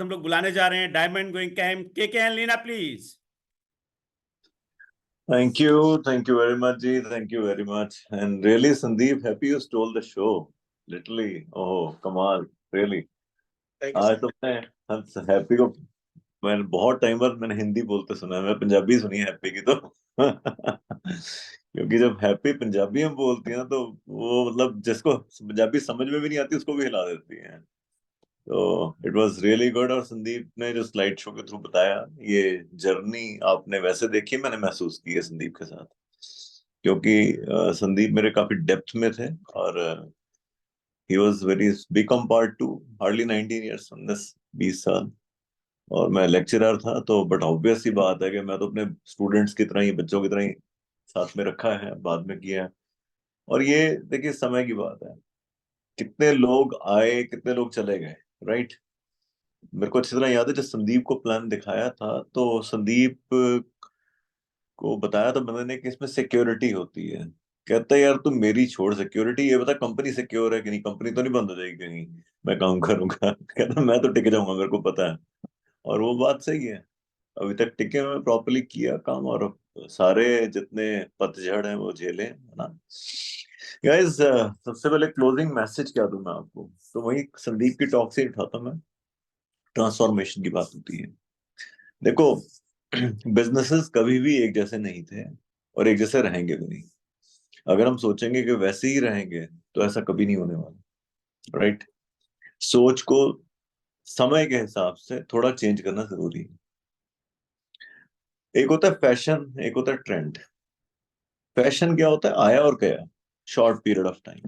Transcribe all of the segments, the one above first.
हम लोग बुलाने जा रहे हैं डायमंड गोइंग कैम के एन लीना please. Thank you very much, Ji. Thank you very much. And really, Sandeep, happy you stole the show. Literally, oh, Kamal, really. Thank you आज सर। तो मैं हैप्पी को मैंने बहुत टाइम बाद मैंने हिंदी बोलते सुना है। मैं पंजाबी सुनी है हैप्पी की तो क्योंकि जब हैप्पी पंजाबी में बोलती है ना तो वो मतलब जिसको पंजाबी समझ में भी नहीं आती उसको भी हिला देती है। तो इट वाज रियली गुड। और संदीप ने जो स्लाइड शो के थ्रू बताया, ये जर्नी आपने वैसे देखी, मैंने महसूस की है संदीप के साथ। क्योंकि संदीप मेरे काफी डेप्थ में थे और he was very big compared to hardly 19 years, 19-20 साल। और मैं लेक्चरर था तो बट ऑब्वियस सी बात है कि मैं तो अपने स्टूडेंट्स की तरह ही, बच्चों की तरह ही साथ में रखा है, बाद में किया है। और ये देखिए समय की बात है, कितने लोग आए कितने लोग चले गए, राइट। मेरे को अच्छी तरह याद है जब संदीप को प्लान दिखाया था तो संदीप को बताया था बंदे ने कि इसमें सिक्योरिटी होती है। कहता है यार तू मेरी छोड़ सिक्योरिटी, ये बता कंपनी सिक्योर है कि नहीं, कंपनी तो नहीं बंद हो जाएगी कहीं मैं काम करूंगा। कहता मैं तो टिक जाऊंगा, मेरे को पता है। और वो बात सही है, अभी तक टिके हुए, प्रॉपरली किया काम और सारे जितने पतझड़ हैं वो झेले, है ना। गाइस, सबसे पहले क्लोजिंग मैसेज क्या दूं मैं आपको, तो वही संदीप की टॉक से ही उठाता मैं। ट्रांसफॉर्मेशन की बात होती है, देखो बिजनेसेस कभी भी एक जैसे नहीं थे और एक जैसे रहेंगे भी नहीं। अगर हम सोचेंगे कि वैसे ही रहेंगे तो ऐसा कभी नहीं होने वाला, राइट। सोच को समय के हिसाब से थोड़ा चेंज करना जरूरी है। एक होता है फैशन, एक होता है ट्रेंड। फैशन क्या होता है, आया और गया, short period of time.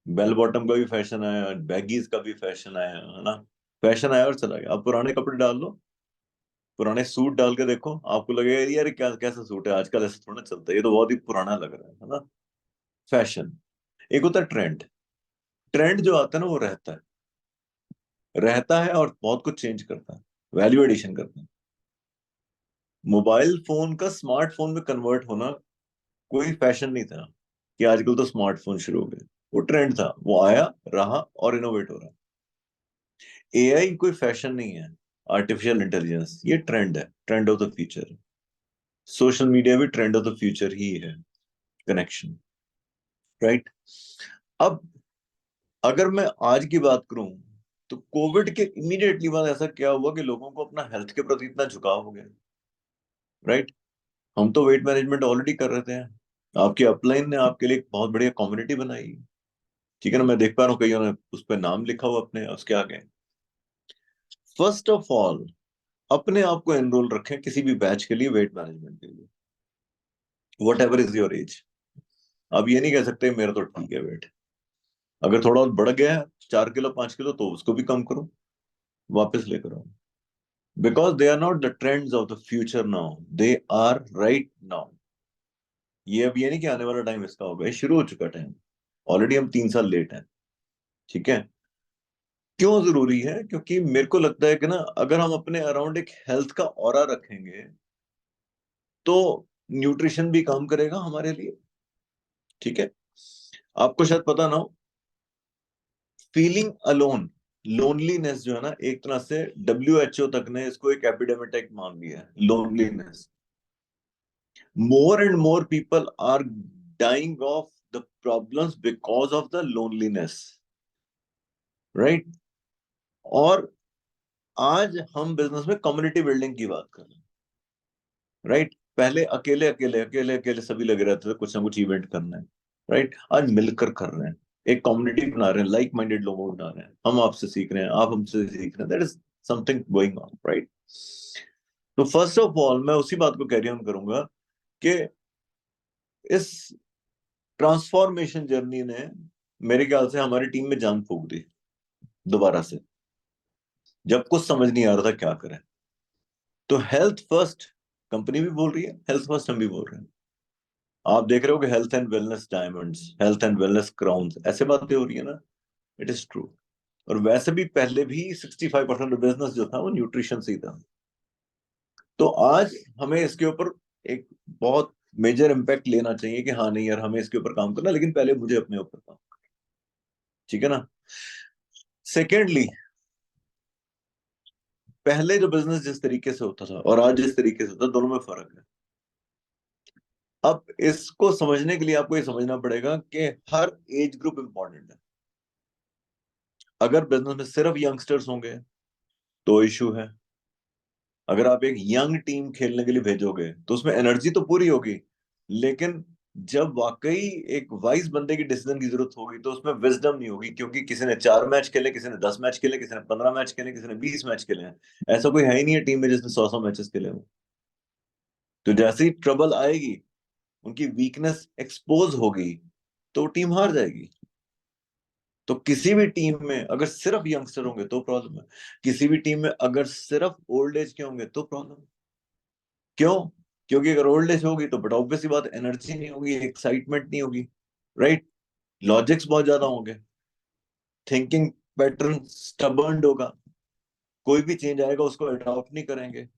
Bell bottom का भी फैशन आया, बैगीज का भी फैशन आया, है ना। फैशन आया और चला गया। आप पुराने कपड़े डाल लो, पुराने सूट डाल के देखो, आपको लगेगा यार क्या कैसा सूट है, आजकल ऐसा थोड़ा चलता है, ये तो बहुत ही पुराना लग रहा है ना। फैशन। एक होता है ट्रेंड। ट्रेंड जो आता है ना वो रहता है और बहुत कुछ चेंज करता है, वैल्यू एडिशन करता है। मोबाइल फोन का स्मार्टफोन में कन्वर्ट होना कोई फैशन नहीं था कि आजकल तो स्मार्टफोन शुरू हो गए। वो ट्रेंड था, वो आया, रहा और इनोवेट हो रहा है। एआई कोई फैशन नहीं है, आर्टिफिशियल इंटेलिजेंस ये ट्रेंड है, trend of the future. Social media भी ट्रेंड ऑफ द फ्यूचर ही है, कनेक्शन, राइट। अब अगर मैं आज की बात करूं तो कोविड के इमीडिएटली बाद ऐसा क्या हुआ कि लोगों को अपना हेल्थ के प्रति इतना झुकाव हो गया, राइट। हम तो वेट मैनेजमेंट ऑलरेडी कर रहे थे, आपकी अपलाइन ने आपके लिए एक बहुत बढ़िया कम्युनिटी बनाई, ठीक है ना। मैं देख पा रहा हूँ कईयों ने उस पर नाम लिखा हुआ अपने, उसके आगे। फर्स्ट ऑफ ऑल अपने आप को एनरोल रखें किसी भी बैच के लिए, वेट मैनेजमेंट के लिए, what ever is your age. आप ये नहीं कह सकते मेरा तो ठीक है वेट। अगर थोड़ा और बढ़ गया है 4 किलो 5 किलो तो उसको भी कम करो, वापस लेकर आओ। Because they are not the trends of the future now, they are right now. ये अब ये नहीं कि आने वाला टाइम इसका होगा, ये शुरू हो चुका टाइम, ऑलरेडी हम 3 साल लेट हैं, ठीक है। क्यों जरूरी है, क्योंकि मेरे को लगता है कि ना अगर हम अपने अराउंड एक हेल्थ का ऑरा रखेंगे तो न्यूट्रिशन भी काम करेगा हमारे लिए, ठीक है। आपको शायद पता ना हो, फीलिंग अलोन, लोनलीनेस जो है ना, एक तरह से WHO तक ने इसको एक एपिडेमिक मान लिया है, loneliness. More and more people are dying of the problems because of the loneliness, right. और आज हम बिजनेस में कम्युनिटी बिल्डिंग की बात कर रहे हैं, राइट। पहले अकेले अकेले अकेले अकेले सभी लगे रहते थे कुछ ना कुछ इवेंट करना है, राइट। आज मिलकर कर रहे हैं, एक कम्युनिटी बना रहे हैं, लाइक माइंडेड लोगों को बना रहे हैं। हम आपसे सीख रहे हैं, आप हमसे सीख रहे हैं, that is something going on, right. तो फर्स्ट ऑफ ऑल मैं उसी बात को कैरी ऑन करूंगा कि इस ट्रांसफॉर्मेशन जर्नी ने मेरे ख्याल से हमारी टीम में जान फूंक दी दोबारा से, जब कुछ समझ नहीं आ रहा था क्या करें। तो हेल्थ फर्स्ट कंपनी भी बोल रही है, हेल्थ फर्स्ट हम भी बोल रहे हैं। आप देख रहे हो कि health and wellness diamonds, health and wellness crowns, ऐसे बातें हो रही है ना, इट इज ट्रू। और वैसे भी पहले भी 65% बिजनेस जो था वो न्यूट्रिशन से ही था। तो आज हमें इसके ऊपर एक बहुत मेजर इम्पैक्ट लेना चाहिए कि हाँ नहीं यार हमें इसके ऊपर काम करना, लेकिन पहले मुझे अपने ऊपर काम करना, ठीक है ना। सेकेंडली, पहले जो बिजनेस जिस तरीके से होता था और आज जिस तरीके से होता है, दोनों में फर्क है। अब इसको समझने के लिए आपको ये समझना पड़ेगा कि हर एज ग्रुप इंपॉर्टेंट है। अगर बिजनेस में सिर्फ यंगस्टर्स होंगे तो इशू है। अगर आप एक यंग टीम खेलने के लिए भेजोगे तो उसमें एनर्जी तो पूरी होगी, लेकिन जब वाकई एक वाइज बंदे की डिसीजन की जरूरत होगी तो उसमें विजडम नहीं होगी, क्योंकि किसी ने 4 मैच खेले, किसी ने 10 मैच खेले, किसी ने 15 मैच खेले, किसी ने 20 मैच खेले हैं। ऐसा कोई है ही नहीं है टीम में जिसने 100 मैचेस खेले हो। तो जैसे ही ट्रबल आएगी, उनकी वीकनेस एक्सपोज होगी, तो टीम हार जाएगी। तो किसी भी टीम में अगर सिर्फ यंगस्टर होंगे तो प्रॉब्लम है, किसी भी टीम में अगर सिर्फ ओल्ड एज के होंगे तो प्रॉब्लम है। क्यों? क्योंकि अगर ओल्ड एज होगी तो बट ऑब्वियस सी बात, एनर्जी नहीं होगी, एक्साइटमेंट नहीं होगी, राइट? लॉजिक्स बहुत ज्यादा होंगे, थिंकिंग पैटर्न स्टबर्न होगा, कोई भी चेंज आएगा उसको अडॉप्ट नहीं करेंगे।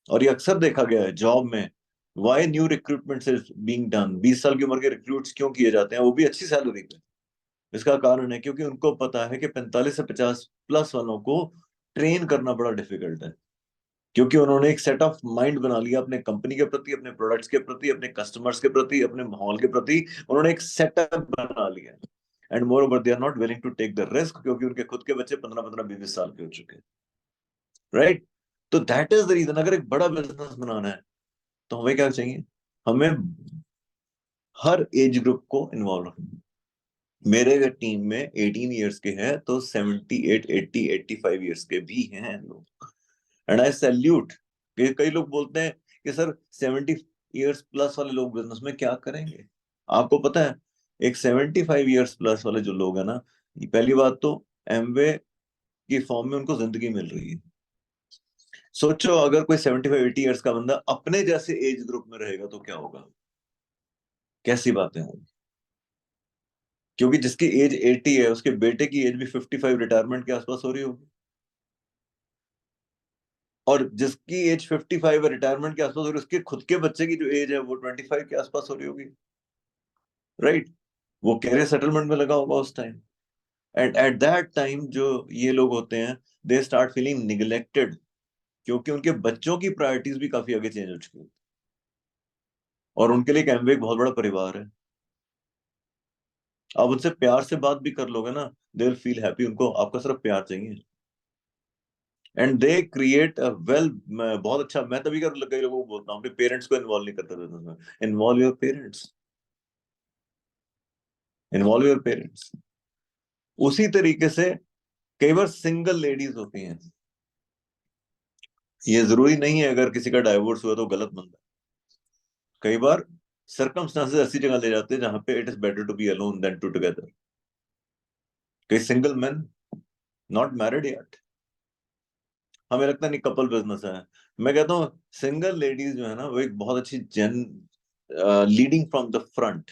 और ये अक्सर देखा गया है जॉब में। Why new recruitment is being done, 20 साल की उम्र के रिक्रूट्स क्यों किए जाते हैं, वो भी अच्छी सैलरी पे? इसका कारण है क्योंकि उनको पता है कि 45 से 50 प्लस वालों को ट्रेन करना बड़ा डिफिकल्ट है, क्योंकि उन्होंने एक सेट ऑफ माइंड बना लिया अपने कंपनी के प्रति, अपने प्रोडक्ट्स के प्रति, अपने कस्टमर्स के प्रति, अपने माहौल के प्रति। उन्होंने एक सेटअप बना लिया। And moreover they are not willing to take the risk, क्योंकि उनके खुद के बच्चे 15-15 20 20 साल के हो चुके हैं, राइट? तो दैट इज द रीजन। अगर एक बड़ा बिजनेस बनाना है तो हमें क्या चाहिए? हमें हर एज ग्रुप को इन्वॉल्व रखना। मेरे अगर टीम में 18 ईयर्स के हैं तो 78 80 85 ईयर्स के भी हैं लोग। And I salute. कई लोग बोलते हैं कि सर 70 ईयर्स प्लस वाले लोग बिजनेस में क्या करेंगे? आपको पता है, एक 75 ईयर्स प्लस वाले जो लोग हैं ना, पहली बात तो एमवे की फॉर्म में उनको जिंदगी मिल रही है। सोचो अगर कोई 75 80 ईयर्स का बंदा अपने जैसे एज ग्रुप में रहेगा तो क्या होगा, कैसी बातें होंगी? क्योंकि जिसकी एज 80 है उसके बेटे की एज भी 55 रिटायरमेंट के आसपास हो रही होगी, और जिसकी एज 55 है रिटायरमेंट के आसपास हो रही है, उसके खुद के बच्चे की जो एज है वो 25 के आसपास हो रही होगी, राइट? वो कैरियर सेटलमेंट में लगा होगा उस time. And at that time जो ये लोग होते हैं, दे स्टार्ट फीलिंग निगलेक्टेड, क्योंकि उनके बच्चों की प्रायोरिटीज भी काफी आगे चेंज हो चुकी है, और उनके लिए कैम्बे एक बहुत बड़ा परिवार है। आप उनसे प्यार से बात भी कर लोगे ना, दे विल फील हैप्पी, उनको आपका सिर्फ प्यार चाहिए। And they create a well. बहुत अच्छा, मैं तभी कर कई लोगों को बोलता हूँ अपने पेरेंट्स को इन्वॉल्व नहीं करते बिजनेस में। Involve your parents, involve your parents. उसी तरीके से कई बार सिंगल लेडीज होती हैं, ये जरूरी नहीं है अगर किसी का डाइवोर्स हुआ तो गलत बंदा। कई बार सर्कमस्टांसेस ऐसी जगह ले जाते हैं जहां पे it is better to be alone than to together. कई single man not married yet, हमें लगता नहीं कपल बिजनेस है। मैं कहता हूँ सिंगल लेडीज जो है ना, वो एक बहुत अच्छी जेन लीडिंग फ्रॉम द फ्रंट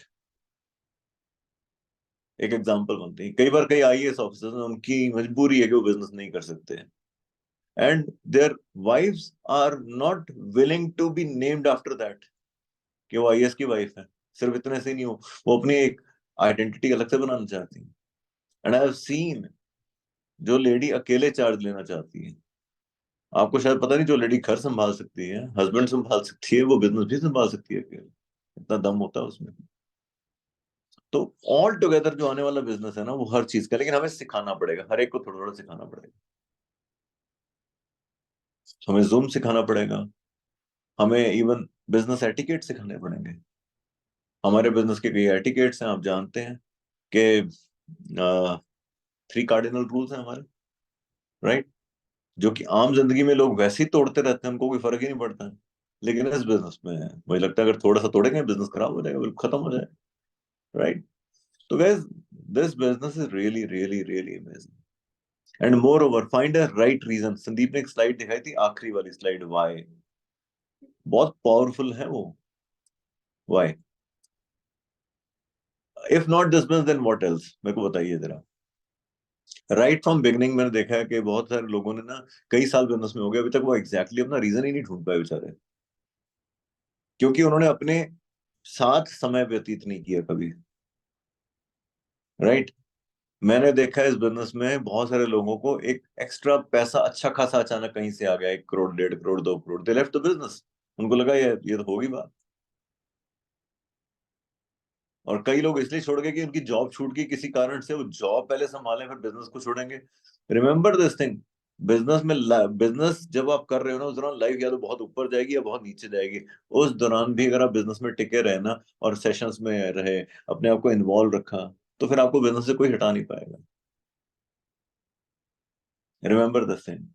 एक एग्जांपल बनती है। कई बार कई आईएएस ऑफिसर्स हैं, उनकी मजबूरी है कि वो बिजनेस नहीं कर सकते, and their wifes are not willing to be named after that कि वो आईएएस की वाइफ है। सिर्फ इतने से नहीं हो, वो अपनी एक आइडेंटिटी अलग से बनाना चाहती है। एंड आई हैव सीन जो लेडी अकेले चार्ज लेना चाहती है। आपको शायद पता नहीं, जो लेडी घर संभाल सकती है, हस्बैंड संभाल सकती है, वो बिजनेस भी संभाल सकती है अकेले। इतना दम होता है उसमें। तो ऑल टुगेदर जो आने वाला बिजनेस है ना, वो हर चीज का, लेकिन हमें सिखाना पड़ेगा, हर एक को थोड़ा थोड़ा सिखाना पड़ेगा। हमें जूम सिखाना पड़ेगा, हमें इवन बिजनेस एटिकेट सिखाने पड़ेंगे। हमारे बिजनेस के कई एटिकेट्स हैं, आप जानते हैं कि 3 कार्डिनल रूल्स हैं हमारे, राइट? जो कि आम जिंदगी में लोग वैसे ही तोड़ते रहते हैं, उनको कोई फर्क ही नहीं पड़ता है। लेकिन इस बिजनेस में मुझे लगता है अगर थोड़ा सा तोड़ेंगे बिजनेस खराब हो जाएगा, बिल्कुल खत्म हो जाएगा, राइट? तो guys, this business is really really really amazing. And moreover, find a right reason. Sandeep ने एक स्लाइड दिखाई थी, आखिरी वाली स्लाइड, वाई। बहुत पावरफुल है वो। Why? If not this business then what else, मेरे को बताइए जरा। राइट फ्रॉम बिगनिंग मैंने देखा है कि बहुत सारे लोगों ने ना, कई साल बिजनेस में हो गए, अभी तक वो एग्जैक्टली अपना रीजन ही नहीं ढूंढ पाए बेचारे, क्योंकि उन्होंने अपने साथ समय व्यतीत नहीं किया कभी, राइट? मैंने देखा है इस बिजनेस में बहुत सारे लोगों को एक एक्स्ट्रा पैसा अच्छा खासा अचानक कहीं से आ गया, 1 crore, 1.5 crore, 2 crore, they left the business. उनको लगा ये तो होगी बात। और कई लोग इसलिए छोड़ गए कि उनकी जॉब छूट गई किसी कारण से, वो जॉब पहले संभालें फिर बिजनेस को छोड़ेंगे। रिमेंबर दिस थिंग, बिजनेस में, बिजनेस जब आप कर रहे हो ना, उस दौरान लाइफ या तो बहुत ऊपर जाएगी या बहुत नीचे जाएगी। उस दौरान भी अगर आप बिजनेस में टिके रहे ना, और सेशंस में रहे, अपने आप को इन्वॉल्व रखा, तो फिर आपको बिजनेस से कोई हटा नहीं पाएगा। Remember this thing.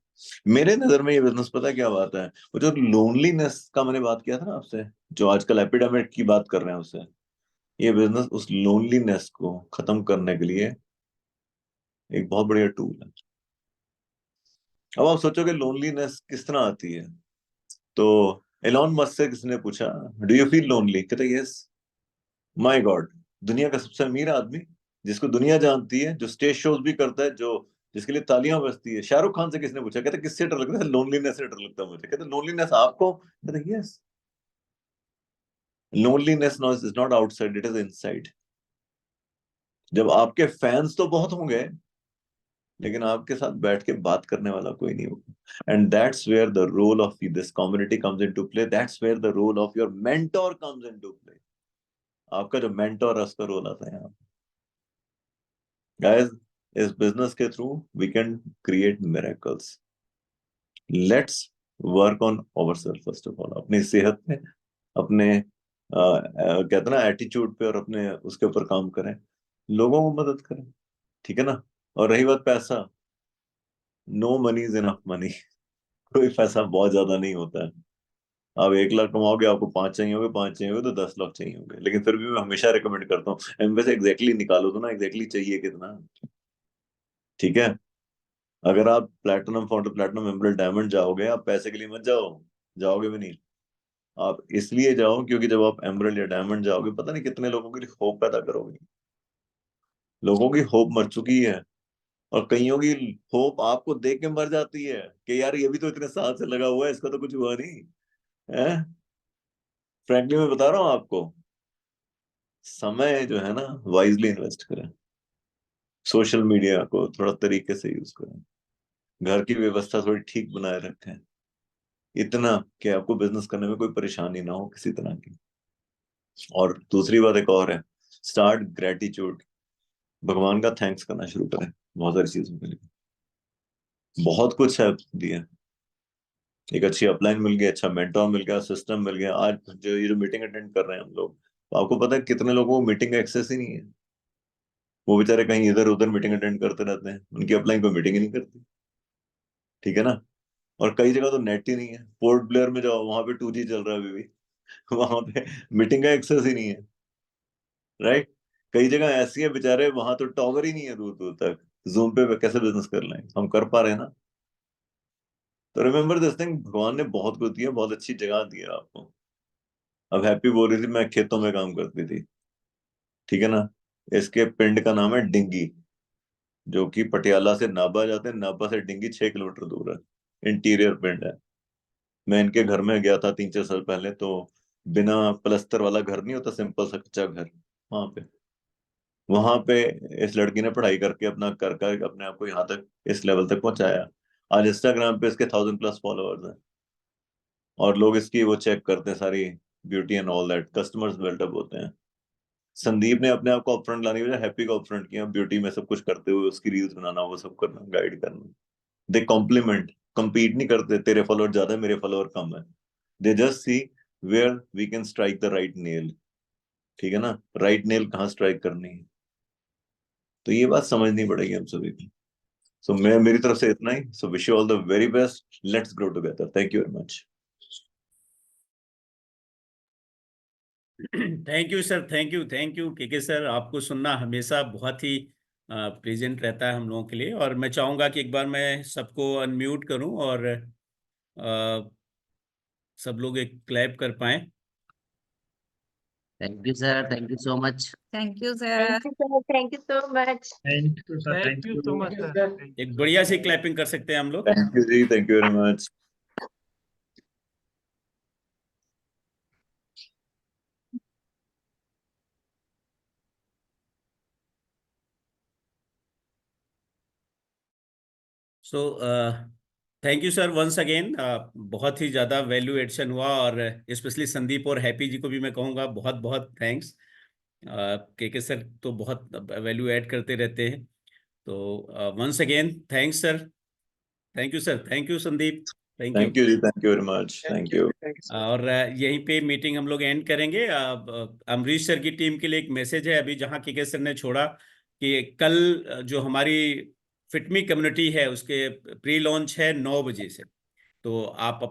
मेरे नजर में ये बिजनेस, पता है क्या बात है, वो जो लोनलीनेस का मैंने बात किया था ना आपसे, जो आजकल एपिडेमिक की बात कर रहे हैं उससे, ये बिजनेस उस लोनलीनेस को खत्म करने के लिए एक बहुत बढ़िया टूल है। अब आप सोचोगे लोनलीनेस किस तरह आती है, तो एलॉन मस्क से किसी ने पूछा, डू यू फील लोनली? कहते यस। माय गॉड, दुनिया का सबसे अमीर आदमी, जिसको दुनिया जानती है, जो स्टेज शोज भी करता है, जो जिसके लिए तालियां बजती है, शाहरुख खान से किसने पूछा, कहते किससे डर लगता है? लोनलीनेस से डर लगता है मुझे। कहते लोनलीनेस आपको? कहते yes. Loneliness is not outside, it is inside. जब आपके फैंस तो बहुत होंगे, लेकिन आपके साथ बैठ के बात करने वाला कोई नहीं होगा। And that's where the role of this community comes into play, that's where the role of your mentor comes into play. आपका जो मेंटोर है उसका रोल आता है यहाँ। गाइस, इस बिजनेस के through we can create miracles. Let's work on our self first of all, अपनी सेहत पे, अपने कहते हैं ना एटीट्यूड पे, और अपने उसके ऊपर काम करें, लोगों को मदद करें, ठीक है ना। और रही बात पैसा, no money is enough money. कोई पैसा बहुत ज्यादा नहीं होता है। आप 1 लाख कमाओगे, आपको 5 चाहिए होंगे, 5 चाहिए होंगे तो 10 लाख चाहिए होंगे, लेकिन फिर भी मैं हमेशा रिकमेंड करता हूँ वैसे एग्जैक्टली निकालो तो ना, एग्जैक्टली चाहिए कितना, ठीक है। अगर आप platinum founder, platinum emerald diamond जाओगे, आप पैसे के लिए मत जाओ, जाओगे भी नहीं। आप इसलिए जाओ क्योंकि जब आप एमरल्ड या डायमंड जाओगे, पता नहीं कितने लोगों के लिए होप पैदा करोगे। लोगों की होप मर चुकी है, और कईयों की होप आपको देख के मर जाती है कि यार ये भी तो इतने साल से लगा हुआ है, इसका तो कुछ हुआ नहीं है। फ्रैंकली मैं बता रहा हूँ आपको, समय जो है ना, वाइजली इन्वेस्ट करें। सोशल मीडिया को थोड़ा तरीके से यूज करें। घर की व्यवस्था थोड़ी ठीक बनाए रखें, इतना कि आपको बिजनेस करने में कोई परेशानी ना हो किसी तरह की। और दूसरी बात एक और है, स्टार्ट ग्रेटिट्यूड। भगवान का थैंक्स करना शुरू करें बहुत सारी चीजों के लिए। बहुत कुछ है दिया, एक अच्छी अपलाइन मिल गई, अच्छा मेंटोर मिल गया, सिस्टम मिल गया। आज जो ये जो मीटिंग अटेंड कर रहे हैं हम लोग, तो आपको पता है कितने लोगों को मीटिंग का एक्सेस ही नहीं है। वो बेचारे कहीं इधर उधर मीटिंग अटेंड करते रहते हैं, उनकी अपलाइन कोई मीटिंग ही नहीं करती, ठीक है ना। और कई जगह तो नेट ही नहीं है। पोर्ट ब्लेयर में जाओ, वहां पे 2G चल रहा है अभी भी। वहां पे मीटिंग का एक्सेस ही नहीं है, राइट। कई जगह ऐसी है बेचारे, वहां तो टॉवर ही नहीं है दूर दूर तक। जूम पे कैसे बिजनेस कर लें? हम कर पा रहे हैं ना। तो रिमेम्बर दिस थिंग, भगवान ने बहुत कुछ दिया, बहुत अच्छी जगह दी है आपको। अब हैप्पी बोल रही थी मैं खेतों में काम करती थी, ठीक है ना। इसके पिंड का नाम है डिंगी, जो कि पटियाला से नाभा जाते हैं, नाभा से डिंगी 6 किलोमीटर दूर है। इंटीरियर पिंड है। मैं इनके घर में गया था 3-4 साल पहले, तो बिना प्लस्तर वाला घर नहीं होता, सिंपल सा कच्चा घर, वहां पे इस लड़की ने पढ़ाई करके अपना कर कर अपने आप को यहाँ तक, इस लेवल तक पहुंचाया। आज इंस्टाग्राम पे इसके 1000+ फॉलोअर्स हैं, और लोग इसकी वो चेक करते हैं सारी, beauty and all that, customers built up होते हैं। संदीप ने अपने आप को अपफ्रंट लाने की वजह हैप्पी को अपफ्रंट किया, ब्यूटी में सब कुछ करते हुए उसकी रील्स बनाना, वो सब करना, गाइड करना। दे कॉम्प्लीमेंट, compete नहीं करते, तेरे फॉलोअर ज्यादा है, मेरे फॉलोअर कम है। They just see where we can strike the right nail, ठीक है ना, राइट नेल कहाँ स्ट्राइक करनी है। तो ये बात समझनी पड़ेगी हम सभी को। सो मैं मेरी तरफ से इतना ही। So wish you all the very best, let's grow together, thank you very much. Thank you sir, thank you के सर। आपको सुनना हमेशा बहुत ही प्रेजेंट रहता है हम लोगों के लिए। और मैं चाहूँगा कि एक बार मैं सबको अनम्यूट करूं और सब लोग एक क्लैप कर पाएं। Thank you sir, thank you so much. Thank you sir. Thank you, sir. Thank you so much. Thank you sir, Thank thank you you. so much, sir. एक बढ़िया सी क्लैपिंग कर सकते हैं हम लोग। थैंक यू जी, thank you very much. So thank you sir once again. बहुत ही ज़्यादा वैल्यू एडिशन हुआ, और स्पेशली संदीप और हैप्पी जी को भी मैं कहूँगा बहुत बहुत थैंक्स। के सर तो बहुत वैल्यू ऐड करते रहते हैं। तो once again thanks sir. Thank you sir. Thank you Sandeep. Thank you. Thank you जी, thank you very much, thank you. और यहीं पे मीटिंग हम लोग एंड करेंगे। अमरीश सर की टीम के लिए एक मैसेज है अभी, जहाँ के सर ने छोड़ा कि कल जो हमारी फिटमी कम्युनिटी है उसके प्री लॉन्च है 9 बजे से। तो आप